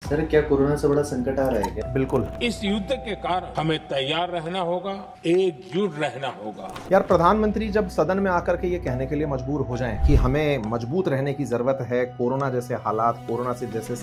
Sir क्या corona से बड़ा संकट आ रहा है क्या? बिल्कुल। इस युद्ध के कारण हमें तैयार रहना होगा, एकजुट रहना होगा। यार प्रधानमंत्री जब सदन में आकर के ये कहने के लिए मजबूर हो जाएं कि हमें मजबूत रहने की जरूरत है, कोरोना जैसे हालात, कोरोना से जैसे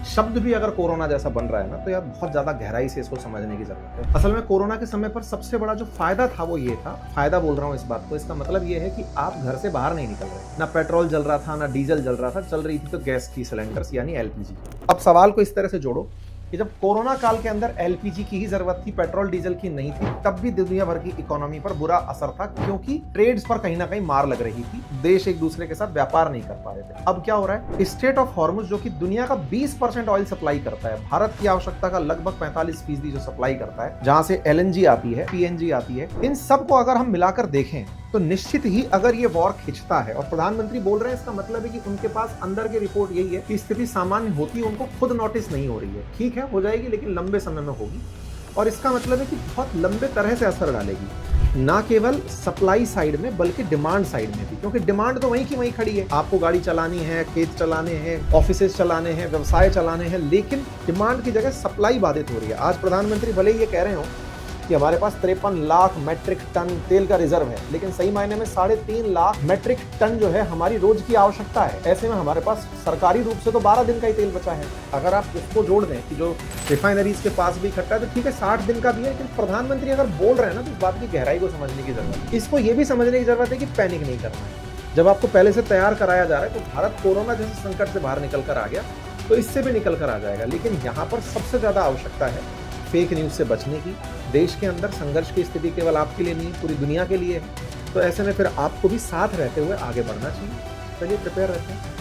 शब्द भी अगर कोरोना जैसा बन रहा है ना, तो यार बहुत ज्यादा गहराई से इसको समझने की जरूरत है। असल में कोरोना के समय पर सबसे बड़ा जो फायदा था वो ये था, फायदा बोल रहा हूँ इस बात को, इसका मतलब ये है कि आप घर से बाहर नहीं निकल रहे, ना पेट्रोल जल रहा था, ना डीजल जल रहा था, चल रही थी तो गैस की सिलेंडर्स यानी एलपीजी। अब सवाल को इस तरह से जोड़ो कि जब कोरोना काल के अंदर एलपीजी की ही जरूरत थी, पेट्रोल डीजल की नहीं थी, तब भी दुनिया भर की इकोनॉमी पर बुरा असर था, क्योंकि ट्रेड्स पर कहीं ना कहीं मार लग रही थी, देश एक दूसरे के साथ व्यापार नहीं कर पा रहे थे। अब क्या हो रहा है, स्ट्रेट ऑफ हॉर्मुज जो कि दुनिया का 20% ऑयल सप्लाई करता है, भारत की आवश्यकता का लगभग 45% जो सप्लाई करता है, जहां से एलएनजी आती है, पीएनजी आती है, इन सबको अगर हम मिलाकर देखें तो निश्चित ही अगर ये वॉर खिंचता है, और प्रधानमंत्री बोल रहे हैं, इसका मतलब है कि उनके पास अंदर की रिपोर्ट यही है कि स्थिति सामान्य होती है, उनको खुद नोटिस नहीं हो रही है। ठीक है, हो जाएगी, लेकिन लंबे समय में होगी, और इसका मतलब है कि बहुत लंबे तरह से असर डालेगी, ना केवल सप्लाई साइड में बल्कि डिमांड साइड में भी, क्योंकि डिमांड तो वहीं की वहीं खड़ी है। आपको गाड़ी चलानी है, खेत चलाने हैं, ऑफिसेज चलाने हैं, व्यवसाय चलाने हैं, लेकिन डिमांड की जगह सप्लाई बाधित हो रही है। आज प्रधानमंत्री भले ही ये कह रहे हो कि हमारे पास 53 लाख मेट्रिक टन तेल का रिजर्व है, लेकिन सही मायने में 3.5 लाख मेट्रिक टन जो है हमारी रोज की आवश्यकता है। ऐसे में हमारे पास सरकारी रूप से तो 12 दिन का ही तेल बचा है। अगर आप उसको जोड़ दें कि जो रिफाइनरीज के पास भी इकट्ठा है, तो ठीक है 60 दिन का भी है, लेकिन प्रधानमंत्री अगर बोल रहे हैं ना, तो इस बात की गहराई को समझने की जरूरत है। इसको ये भी समझने की जरूरत है कि पैनिक नहीं करना है। जब आपको पहले से तैयार कराया जा रहा है, तो भारत कोरोना जैसे संकट से बाहर निकल कर आ गया, तो इससे भी निकल कर आ जाएगा। लेकिन यहाँ पर सबसे ज्यादा आवश्यकता है फेक न्यूज से बचने की। देश के अंदर संघर्ष की स्थिति केवल आपके लिए नहीं, पूरी दुनिया के लिए है। तो ऐसे में फिर आपको भी साथ रहते हुए आगे बढ़ना चाहिए। चलिए प्रिपेयर रहते हैं।